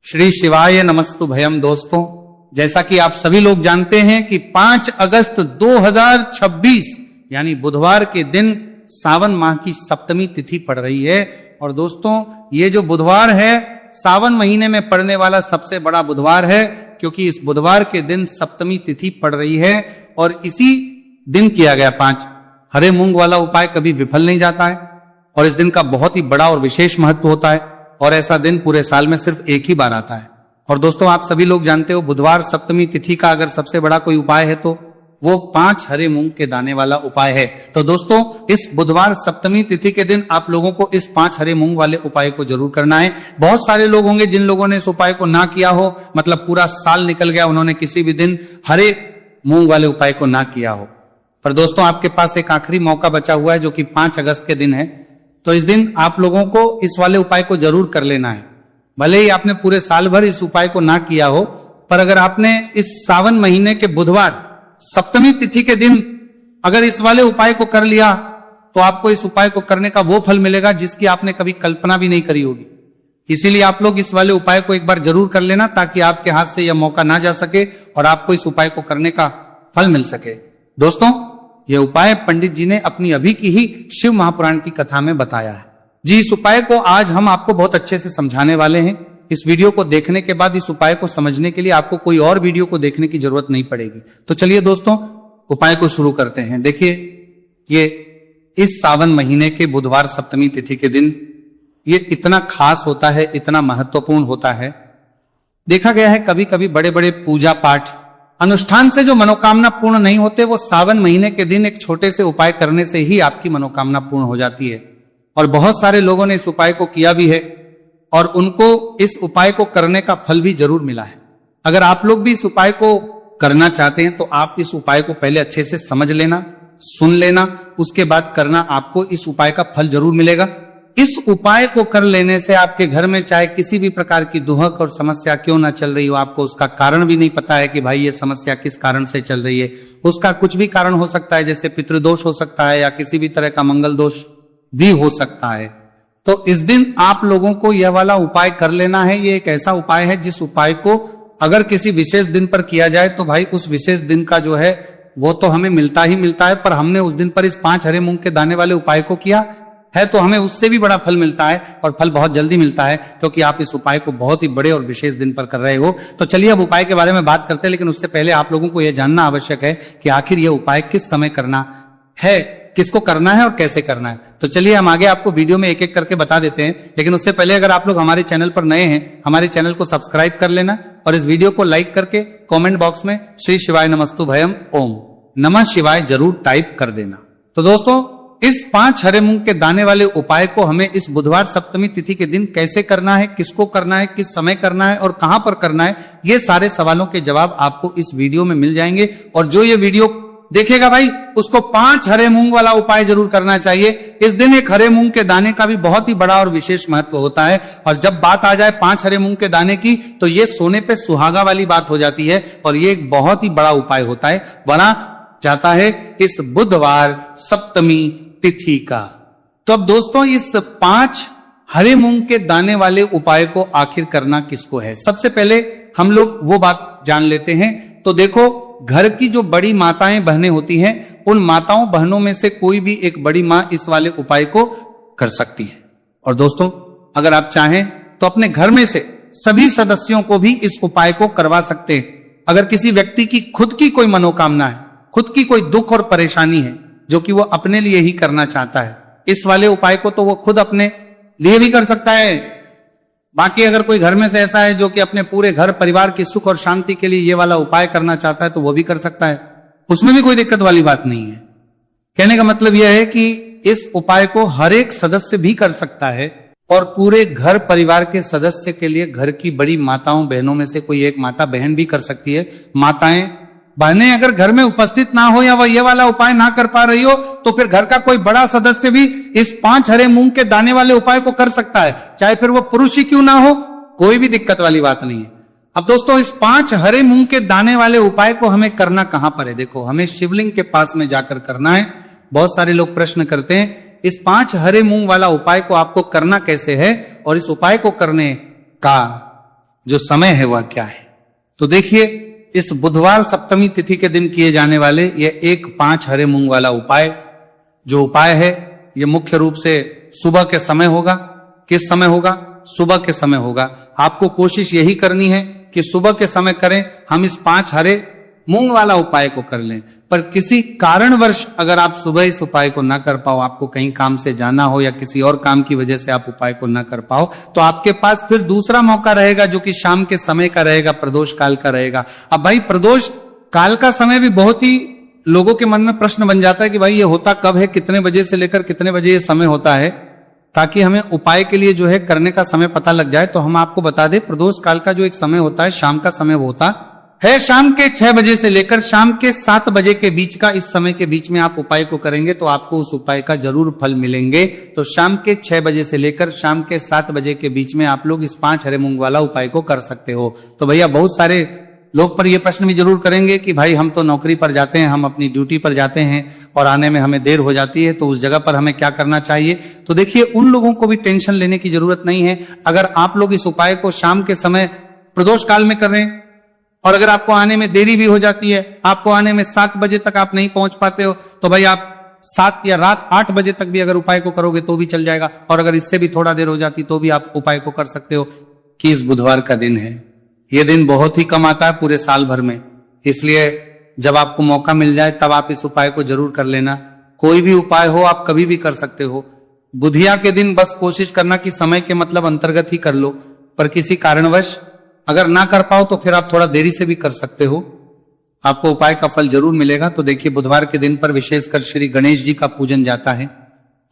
श्री शिवाय नमस्तु भयम। दोस्तों, जैसा कि आप सभी लोग जानते हैं कि 5 अगस्त 2026 यानी बुधवार के दिन सावन माह की सप्तमी तिथि पड़ रही है। और दोस्तों, ये जो बुधवार है सावन महीने में पड़ने वाला सबसे बड़ा बुधवार है, क्योंकि इस बुधवार के दिन सप्तमी तिथि पड़ रही है और इसी दिन किया गया 5 हरे मूंग वाला उपाय कभी विफल नहीं जाता है और इस दिन का बहुत ही बड़ा और विशेष महत्व होता है और ऐसा दिन पूरे साल में सिर्फ एक ही बार आता है। और दोस्तों, आप सभी लोग जानते हो बुधवार सप्तमी तिथि का अगर सबसे बड़ा कोई उपाय है तो वो 5 हरे मूंग के दाने वाला उपाय है। तो दोस्तों, इस बुधवार सप्तमी तिथि के दिन आप लोगों को इस 5 हरे मूंग वाले उपाय को जरूर करना है। बहुत सारे लोग होंगे जिन लोगों ने इस उपाय को ना किया हो, मतलब पूरा साल निकल गया, उन्होंने किसी भी दिन हरे मूंग वाले उपाय को ना किया हो। पर दोस्तों, आपके पास एक आखिरी मौका बचा हुआ है जो कि 5 अगस्त के दिन है। तो इस दिन आप लोगों को इस वाले उपाय को जरूर कर लेना है। भले ही आपने पूरे साल भर इस उपाय को ना किया हो, पर अगर आपने इस सावन महीने के बुधवार सप्तमी तिथि के दिन अगर इस वाले उपाय को कर लिया तो आपको इस उपाय को करने का वो फल मिलेगा जिसकी आपने कभी कल्पना भी नहीं करी होगी। इसीलिए आप लोग इस वाले उपाय को एक बार जरूर कर लेना ताकि आपके हाथ से यह मौका ना जा सके और आपको इस उपाय को करने का फल मिल सके। दोस्तों, यह उपाय पंडित जी ने अपनी अभी की ही शिव महापुराण की कथा में बताया है जी। इस उपाय को आज हम आपको बहुत अच्छे से समझाने वाले हैं। इस वीडियो को देखने के बाद इस उपाय को समझने के लिए आपको कोई और वीडियो को देखने की जरूरत नहीं पड़ेगी। तो चलिए दोस्तों, उपाय को शुरू करते हैं। देखिए, ये इस सावन महीने के बुधवार सप्तमी तिथि के दिन ये इतना खास होता है, इतना महत्वपूर्ण होता है। देखा गया है कभी कभी बड़े बड़े पूजा पाठ अनुष्ठान से जो मनोकामना पूर्ण नहीं होते, वो सावन महीने के दिन एक छोटे से उपाय करने से ही आपकी मनोकामना पूर्ण हो जाती है। और बहुत सारे लोगों ने इस उपाय को किया भी है और उनको इस उपाय को करने का फल भी जरूर मिला है। अगर आप लोग भी इस उपाय को करना चाहते हैं तो आप इस उपाय को पहले अच्छे से समझ लेना, सुन लेना, उसके बाद करना। आपको इस उपाय का फल जरूर मिलेगा। इस उपाय को कर लेने से आपके घर में चाहे किसी भी प्रकार की दुहक और समस्या क्यों ना चल रही हो, आपको उसका कारण भी नहीं पता है कि भाई ये समस्या किस कारण से चल रही है, उसका कुछ भी कारण हो सकता है, जैसे पितृदोष हो सकता है या किसी भी तरह का मंगल दोष भी हो सकता है। तो इस दिन आप लोगों को यह वाला उपाय कर लेना है। ये एक ऐसा उपाय है जिस उपाय को अगर किसी विशेष दिन पर किया जाए तो भाई उस विशेष दिन का जो है वो तो हमें मिलता ही मिलता है, पर हमने उस दिन पर इस 5 हरे मूंग के दाने वाले उपाय को किया है तो हमें उससे भी बड़ा फल मिलता है और फल बहुत जल्दी मिलता है, क्योंकि आप इस उपाय को बहुत ही बड़े और विशेष दिन पर कर रहे हो। तो चलिए अब उपाय के बारे में बात करते हैं, लेकिन उससे पहले आप लोगों को यह जानना आवश्यक है कि आखिर यह उपाय किस समय करना है, किसको करना है और कैसे करना है। तो चलिए हम आगे आपको वीडियो में एक एक करके बता देते हैं, लेकिन उससे पहले अगर आप लोग हमारे चैनल पर नए हैं, हमारे चैनल को सब्सक्राइब कर लेना और इस वीडियो को लाइक करके कमेंट बॉक्स में श्री शिवाय नमस्तु भयम ओम नमः शिवाय जरूर टाइप कर देना। तो दोस्तों, इस 5 हरे मूंग के दाने वाले उपाय को हमें इस बुधवार सप्तमी तिथि के दिन कैसे करना है, किसको करना है, किस समय करना है और कहां पर करना है, ये सारे सवालों के जवाब आपको इस वीडियो में मिल जाएंगे। और जो ये वीडियो देखेगा भाई उसको 5 हरे मूंग वाला उपाय जरूर करना चाहिए। इस दिन एक हरे मूंग के दाने का भी बहुत ही बड़ा और विशेष महत्व होता है। और जब बात आ जाए 5 हरे मूंग के दाने की तो ये सोने पे सुहागा वाली बात हो जाती है और ये एक बहुत ही बड़ा उपाय होता है, बना जाता है इस बुधवार सप्तमी तिथि का। तो अब दोस्तों, इस 5 हरे मूंग के दाने वाले उपाय को आखिर करना किसको है, सबसे पहले हम लोग वो बात जान लेते हैं। तो देखो, घर की जो बड़ी माताएं बहनें होती हैं, उन माताओं बहनों में से कोई भी एक बड़ी मां इस वाले उपाय को कर सकती है। और दोस्तों, अगर आप चाहें तो अपने घर में से सभी सदस्यों को भी इस उपाय को करवा सकते हैं। अगर किसी व्यक्ति की खुद की कोई मनोकामना है, खुद की कोई दुख और परेशानी है जो कि वो अपने लिए ही करना चाहता है, इस वाले उपाय को तो वो खुद अपने लिए भी कर सकता है। बाकी अगर कोई घर में से ऐसा है जो कि अपने पूरे घर परिवार की सुख और शांति के लिए ये वाला उपाय करना चाहता है तो वो भी कर सकता है, उसमें भी कोई दिक्कत वाली बात नहीं है। कहने का मतलब यह है कि इस उपाय को हर एक सदस्य भी कर सकता है और पूरे घर परिवार के सदस्य के लिए घर की बड़ी माताओं बहनों में से कोई एक माता बहन भी कर सकती है। माताएं बहनें अगर घर में उपस्थित ना हो या वह ये वाला उपाय ना कर पा रही हो तो फिर घर का कोई बड़ा सदस्य भी इस 5 हरे मूंग के दाने वाले उपाय को कर सकता है, चाहे फिर वो पुरुष ही क्यों ना हो, कोई भी दिक्कत वाली बात नहीं है। अब दोस्तों, इस 5 हरे मूंग के दाने वाले उपाय को हमें करना कहां पर है? देखो, हमें शिवलिंग के पास में जाकर करना है। बहुत सारे लोग प्रश्न करते हैं इस 5 हरे मूंग वाला उपाय को आपको करना कैसे है और इस उपाय को करने का जो समय है वह क्या है। तो देखिए, इस बुधवार सप्तमी तिथि के दिन किए जाने वाले ये 1-5 हरे मूंग वाला उपाय, जो उपाय है ये मुख्य रूप से सुबह के समय होगा। किस समय होगा? सुबह के समय होगा। आपको कोशिश यही करनी है कि सुबह के समय करें। हम इस 5 हरे मूंग वाला उपाय को कर लें, पर किसी कारणवश अगर आप सुबह इस उपाय को ना कर पाओ, आपको कहीं काम से जाना हो या किसी और काम की वजह से आप उपाय को ना कर पाओ, तो आपके पास फिर दूसरा मौका रहेगा, जो कि शाम के समय का रहेगा, प्रदोष काल का रहेगा। अब भाई, प्रदोष काल का समय भी बहुत ही लोगों के मन में प्रश्न बन जाता है कि भाई ये होता कब है, कितने बजे से लेकर कितने बजे ये समय होता है, ताकि हमें उपाय के लिए जो है करने का समय पता लग जाए। तो हम आपको बता दें, प्रदोष काल का जो एक समय होता है, शाम का समय होता है शाम के 6 बजे से लेकर शाम के 7 बजे के बीच का। इस समय के बीच में आप उपाय को करेंगे तो आपको उस उपाय का जरूर फल मिलेंगे। तो शाम के 6 बजे से लेकर शाम के 7 बजे के बीच में आप लोग इस 5 हरे मूंग वाला उपाय को कर सकते हो। तो भैया, बहुत सारे लोग पर यह प्रश्न भी जरूर करेंगे कि भाई हम तो नौकरी पर जाते हैं, हम अपनी ड्यूटी पर जाते हैं और आने में हमें देर हो जाती है, तो उस जगह पर हमें क्या करना चाहिए। तो देखिए, उन लोगों को भी टेंशन लेने की जरूरत नहीं है। अगर आप लोग इस उपाय को शाम के समय प्रदोष काल में कर रहे हैं और अगर आपको आने में देरी भी हो जाती है, आपको आने में 7 बजे तक आप नहीं पहुंच पाते हो, तो भाई आप 7 या रात 8 बजे तक भी अगर उपाय को करोगे तो भी चल जाएगा। और अगर इससे भी थोड़ा देर हो जाती तो भी आप उपाय को कर सकते हो। कि इस बुधवार का दिन है, यह दिन बहुत ही कम आता है पूरे साल भर में, इसलिए जब आपको मौका मिल जाए तब आप इस उपाय को जरूर कर लेना। कोई भी उपाय हो, आप कभी भी कर सकते हो। बुधिया के दिन बस कोशिश करना कि समय के मतलब अंतर्गत ही कर लो, पर किसी कारणवश अगर ना कर पाओ तो फिर आप थोड़ा देरी से भी कर सकते हो, आपको उपाय का फल जरूर मिलेगा। तो देखिए, बुधवार के दिन पर विशेषकर श्री गणेश जी का पूजन जाता है।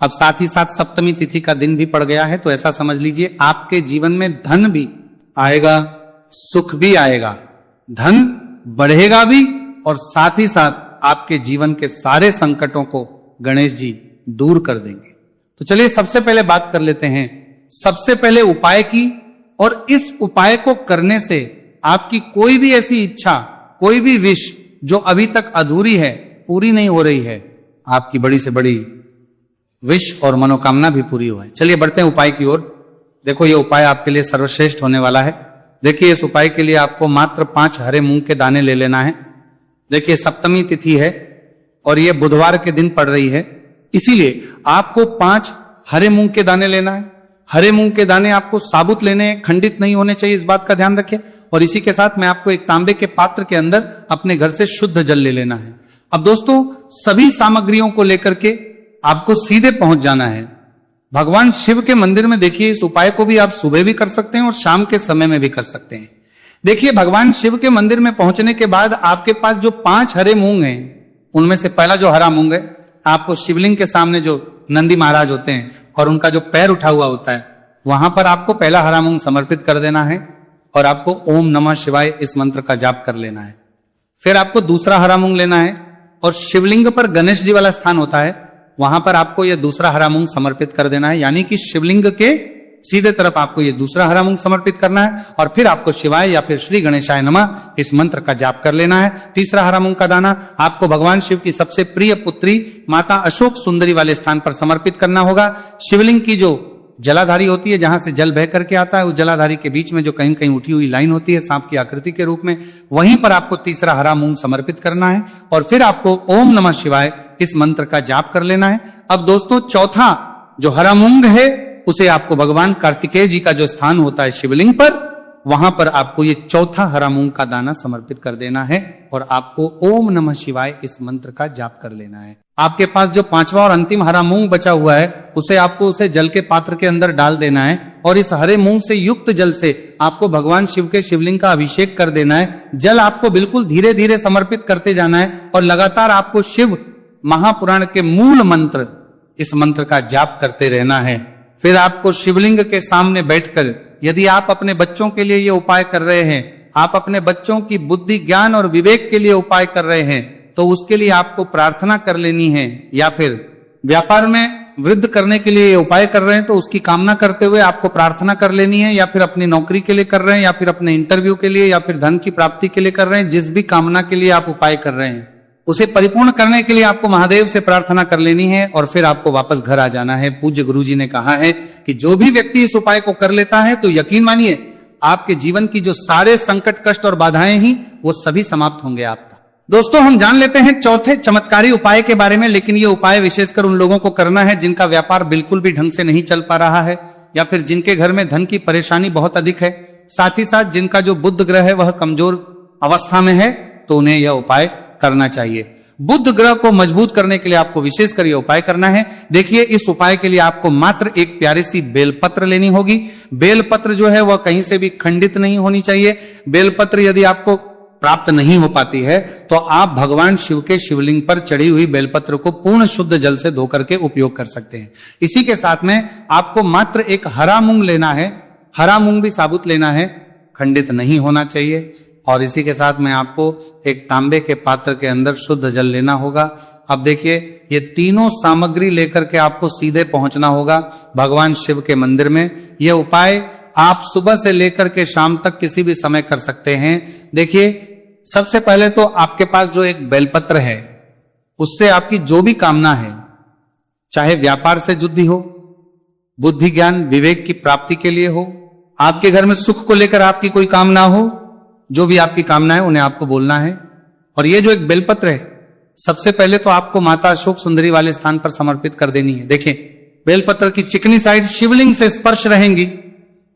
अब साथ ही साथ सप्तमी तिथि का दिन भी पड़ गया है, तो ऐसा समझ लीजिए आपके जीवन में धन भी आएगा, सुख भी आएगा, धन बढ़ेगा भी, और साथ ही साथ आपके जीवन के सारे संकटों को गणेश जी दूर कर देंगे। तो चलिए, सबसे पहले बात कर लेते हैं सबसे पहले उपाय की। और इस उपाय को करने से आपकी कोई भी ऐसी इच्छा, कोई भी विश जो अभी तक अधूरी है, पूरी नहीं हो रही है, आपकी बड़ी से बड़ी विश और मनोकामना भी पूरी हो। चलिए बढ़ते हैं उपाय की ओर। देखो, ये उपाय आपके लिए सर्वश्रेष्ठ होने वाला है। देखिए, इस उपाय के लिए आपको मात्र 5 हरे मूंग के दाने ले लेना है। देखिए, सप्तमी तिथि है और यह बुधवार के दिन पड़ रही है, इसीलिए आपको 5 हरे मूंग के दाने लेना है। हरे मूंग के दाने आपको साबुत लेने हैं, खंडित नहीं होने चाहिए, इस बात का ध्यान रखें। और इसी के साथ में आपको एक तांबे के पात्र के अंदर अपने घर से शुद्ध जल ले लेना है। अब दोस्तों, सभी सामग्रियों को लेकर के आपको सीधे पहुंच जाना है भगवान शिव के मंदिर में। देखिए, इस उपाय को भी आप सुबह भी कर सकते हैं और शाम के समय में भी कर सकते हैं। देखिए, भगवान शिव के मंदिर में पहुंचने के बाद आपके पास जो 5 हरे मूंग हैं, उनमें से पहला जो हरा मूंग है, आपको शिवलिंग के सामने जो नंदी महाराज होते हैं और उनका जो पैर उठा हुआ होता है, वहां पर आपको पहला हरा मूंग समर्पित कर देना है और आपको ओम नमः शिवाय इस मंत्र का जाप कर लेना है। फिर आपको दूसरा हरा मूंग लेना है और शिवलिंग पर गणेश जी वाला स्थान होता है, वहां पर आपको यह दूसरा हरा मूंग समर्पित कर देना है। यानी कि शिवलिंग के सीधे तरफ आपको ये दूसरा हरा मूंग समर्पित करना है और फिर आपको शिवाय या फिर श्री गणेशाय नमः इस मंत्र का जाप कर लेना है। तीसरा हरा मूंग का दाना आपको भगवान शिव की सबसे प्रिय पुत्री माता अशोक सुंदरी वाले स्थान पर समर्पित करना होगा। शिवलिंग की जो जलाधारी होती है, जहां से जल बह करके आता है, उस जलाधारी के बीच में जो कहीं कहीं उठी हुई लाइन होती है सांप की आकृति के रूप में, वहीं पर आपको तीसरा हरा मूंग समर्पित करना है और फिर आपको ओम नमः शिवाय इस मंत्र का जाप कर लेना है। अब दोस्तों, चौथा जो हरा मूंग है उसे आपको भगवान कार्तिकेय जी का जो स्थान होता है शिवलिंग पर, वहां पर आपको ये चौथा हरा मूंग का दाना समर्पित कर देना है और आपको ओम नमः शिवाय इस मंत्र का जाप कर लेना है। आपके पास जो 5वां और अंतिम हरा मूंग बचा हुआ है उसे आपको उसे जल के पात्र के अंदर डाल देना है और इस हरे मूंग से युक्त जल से आपको भगवान शिव के शिवलिंग का अभिषेक कर देना है। जल आपको बिल्कुल धीरे धीरे समर्पित करते जाना है और लगातार आपको शिव महापुराण के मूल मंत्र, इस मंत्र का जाप करते रहना है। फिर आपको शिवलिंग के सामने बैठकर, यदि आप अपने बच्चों के लिए ये उपाय कर रहे हैं, आप अपने बच्चों की बुद्धि ज्ञान और विवेक के लिए उपाय कर रहे हैं, तो उसके लिए आपको प्रार्थना कर लेनी है। या फिर व्यापार में वृद्धि करने के लिए ये उपाय कर रहे हैं तो उसकी कामना करते हुए आपको प्रार्थना कर लेनी है। या फिर अपनी नौकरी के लिए कर रहे हैं, या फिर अपने इंटरव्यू के लिए, या फिर धन की प्राप्ति के लिए कर रहे हैं, जिस भी कामना के लिए आप उपाय कर रहे हैं उसे परिपूर्ण करने के लिए आपको महादेव से प्रार्थना कर लेनी है और फिर आपको वापस घर आ जाना है। पूज्य गुरु जी ने कहा है कि जो भी व्यक्ति इस उपाय को कर लेता है तो यकीन मानिए आपके जीवन की जो सारे संकट, कष्ट और बाधाएं ही वो सभी समाप्त होंगे आपका। दोस्तों, हम जान लेते हैं चौथे चमत्कारी उपाय के बारे में, लेकिन ये उपाय विशेषकर उन लोगों को करना है जिनका व्यापार बिल्कुल भी ढंग से नहीं चल पा रहा है, या फिर जिनके घर में धन की परेशानी बहुत अधिक है, साथ ही साथ जिनका जो बुध ग्रह है वह कमजोर अवस्था में है, तो उन्हें यह उपाय करना चाहिए। बुध ग्रह को मजबूत करने के लिए आपको विशेषकर यह उपाय करना है। देखिए, इस उपाय के लिए आपको मात्र एक प्यारी सी बेलपत्र लेनी होगी। बेलपत्र जो है वह कहीं से भी खंडित नहीं होनी चाहिए। बेलपत्र यदि आपको प्राप्त नहीं हो पाती है तो आप भगवान शिव के शिवलिंग पर चढ़ी हुई बेलपत्र को पूर्ण शुद्ध जल से धो करके उपयोग कर सकते हैं। इसी के साथ में आपको मात्र एक हरा मूंग लेना है। हरा मूंग भी साबुत लेना है, खंडित नहीं होना चाहिए। और इसी के साथ में आपको एक तांबे के पात्र के अंदर शुद्ध जल लेना होगा। अब देखिए, ये तीनों सामग्री लेकर के आपको सीधे पहुंचना होगा भगवान शिव के मंदिर में। यह उपाय आप सुबह से लेकर के शाम तक किसी भी समय कर सकते हैं। देखिए, सबसे पहले तो आपके पास जो एक बेलपत्र है उससे आपकी जो भी कामना है, चाहे व्यापार से जुड़ी हो, बुद्धि ज्ञान विवेक की प्राप्ति के लिए हो, आपके घर में सुख को लेकर आपकी कोई कामना हो, जो भी आपकी कामना है उन्हें आपको बोलना है। और ये जो एक बेलपत्र है, सबसे पहले तो आपको माता अशोक सुंदरी वाले स्थान पर समर्पित कर देनी है। देखिए, बेलपत्र की चिकनी साइड शिवलिंग से स्पर्श रहेंगी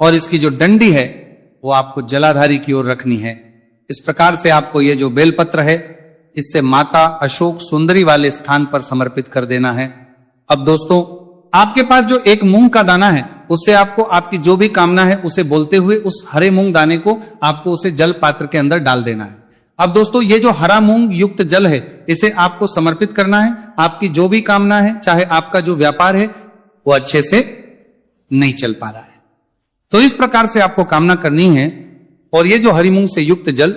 और इसकी जो डंडी है वो आपको जलाधारी की ओर रखनी है। इस प्रकार से आपको ये जो बेलपत्र है इससे माता अशोक सुंदरी वाले स्थान पर समर्पित कर देना है। अब दोस्तों, आपके पास जो एक मूंग का दाना है उससे आपको आपकी जो भी कामना है उसे बोलते हुए उस हरे मूंग दाने को आपको उसे जल पात्र के अंदर डाल देना है। अब दोस्तों, ये जो हरा मूंग युक्त जल है इसे आपको समर्पित करना है। आपकी जो भी कामना है, चाहे आपका जो व्यापार है वो अच्छे से नहीं चल पा रहा है, तो इस प्रकार से आपको कामना करनी है। और ये जो हरी मूंग से युक्त जल,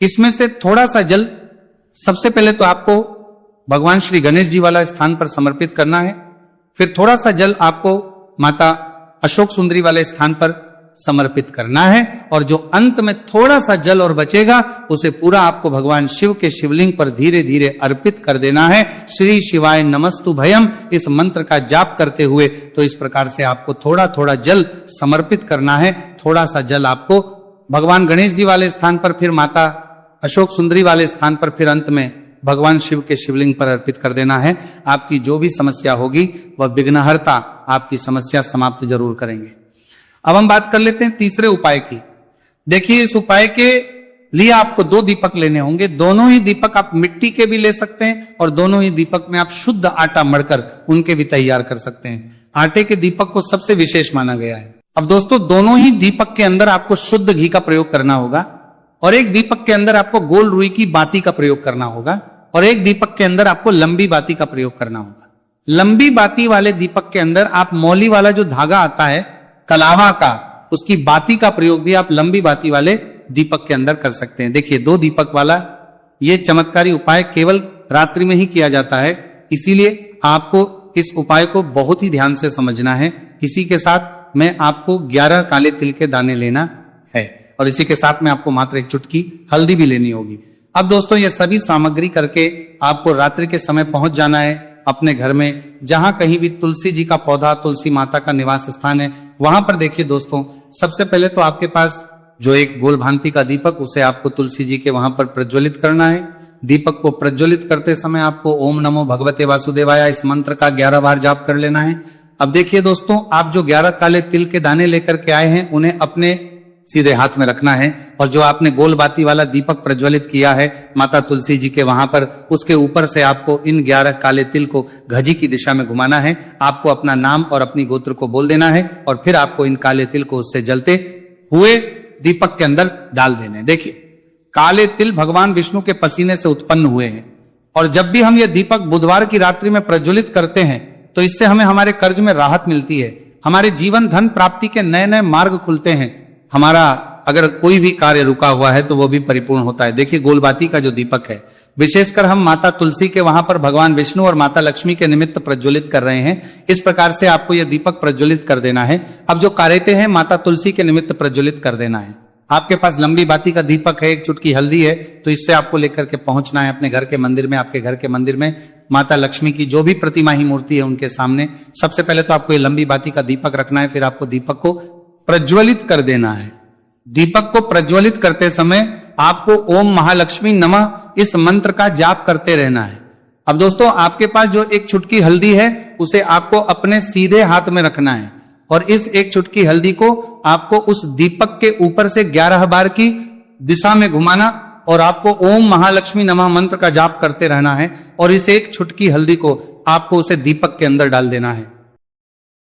इसमें से थोड़ा सा जल सबसे पहले तो आपको भगवान श्री गणेश जी वाला स्थान पर समर्पित करना है। फिर थोड़ा सा जल आपको माता अशोक सुंदरी वाले स्थान पर समर्पित करना है। और जो अंत में थोड़ा सा जल और बचेगा उसे पूरा आपको भगवान शिव के शिवलिंग पर धीरे धीरे अर्पित कर देना है। श्री शिवाय नमस्तु भयम इस मंत्र का जाप करते हुए। तो इस प्रकार से आपको थोड़ा थोड़ा जल समर्पित करना है। थोड़ा सा जल आपको भगवान गणेश जी वाले स्थान पर, फिर माता अशोक सुंदरी वाले स्थान पर, फिर अंत में भगवान शिव के शिवलिंग पर अर्पित कर देना है। आपकी जो भी समस्या होगी वह विघ्नहर्ता आपकी समस्या समाप्त जरूर करेंगे। अब हम बात कर लेते हैं तीसरे उपाय की। देखिए, इस उपाय के लिए आपको 2 दीपक लेने होंगे। दोनों ही दीपक आप मिट्टी के भी ले सकते हैं और दोनों ही दीपक में आप शुद्ध आटा मढ़कर उनके भी तैयार कर सकते हैं। आटे के दीपक को सबसे विशेष माना गया है। अब दोस्तों, दोनों ही दीपक के अंदर आपको शुद्ध घी का प्रयोग करना होगा और एक दीपक के अंदर आपको गोल रुई की बाती का प्रयोग करना होगा और एक दीपक के अंदर आपको लंबी बाती का प्रयोग करना होगा। लंबी बाती वाले दीपक के अंदर आप मौली वाला जो धागा आता है कलावा का, उसकी बाती का प्रयोग भी आप लंबी बाती वाले दीपक के अंदर कर सकते हैं। देखिए, 2 दीपक वाला ये चमत्कारी उपाय केवल रात्रि में ही किया जाता है, इसीलिए आपको इस उपाय को बहुत ही ध्यान से समझना है। इसी के साथ में आपको 11 काले तिल के दाने लेना है और इसी के साथ में आपको मात्र एक चुटकी हल्दी भी लेनी होगी। अब दोस्तों, ये सभी सामग्री करके आपको रात्रि के समय पहुंच जाना है अपने घर में, जहां कहीं भी तुलसी जी का पौधा, तुलसी माता का निवास स्थान है, वहां पर देखिए दोस्तों, सबसे पहले तो आपके पास जो एक गोल भांति का दीपक, उसे आपको तुलसी जी के वहां पर प्रज्वलित करना है। दीपक को प्रज्वलित करते समय आपको ओम नमो भगवते वासुदेवाय इस मंत्र का 11 बार जाप कर लेना है। अब देखिए दोस्तों, आप जो 11 काले तिल के दाने लेकर के आए हैं उन्हें अपने सीधे हाथ में रखना है और जो आपने गोल बाती वाला दीपक प्रज्वलित किया है माता तुलसी जी के वहां पर, उसके ऊपर से आपको इन 11 काले तिल को घजी की दिशा में घुमाना है। आपको अपना नाम और अपनी गोत्र को बोल देना है और फिर आपको इन काले तिल को उससे जलते हुए दीपक के अंदर डाल देने। देखिए, काले तिल भगवान विष्णु के पसीने से उत्पन्न हुए हैं और जब भी हम ये दीपक बुधवार की रात्रि में प्रज्वलित करते हैं तो इससे हमें हमारे कर्ज में राहत मिलती है, हमारे जीवन धन प्राप्ति के नए नए मार्ग खुलते हैं, हमारा अगर कोई भी कार्य रुका हुआ है तो वो भी परिपूर्ण होता है। देखिए, गोलबाती का जो दीपक है, विशेषकर हम माता तुलसी के वहां पर भगवान विष्णु और माता लक्ष्मी के निमित्त प्रज्वलित कर रहे हैं। इस प्रकार से आपको यह दीपक प्रज्वलित कर देना है। अब जो कारेते हैं माता तुलसी के निमित्त प्रज्वलित कर देना है। आपके पास लंबी बाती का दीपक है, एक चुटकी हल्दी है, तो इससे आपको लेकर के पहुंचना है अपने घर के मंदिर में। आपके घर के मंदिर में माता लक्ष्मी की जो भी प्रतिमा ही मूर्ति है उनके सामने सबसे पहले तो आपको ये लंबी बाती का दीपक रखना है, फिर आपको दीपक को प्रज्वलित कर देना है। दीपक को प्रज्वलित करते समय आपको ओम महालक्ष्मी नमः इस मंत्र का जाप करते रहना है। अब दोस्तों, आपके पास जो एक चुटकी हल्दी है उसे आपको अपने सीधे हाथ में रखना है और इस एक चुटकी हल्दी को आपको उस दीपक के ऊपर से 11 बार की दिशा में घुमाना और आपको ओम महालक्ष्मी नमः मंत्र का जाप करते रहना है और इस एक चुटकी हल्दी को आपको उसे दीपक के अंदर डाल देना है।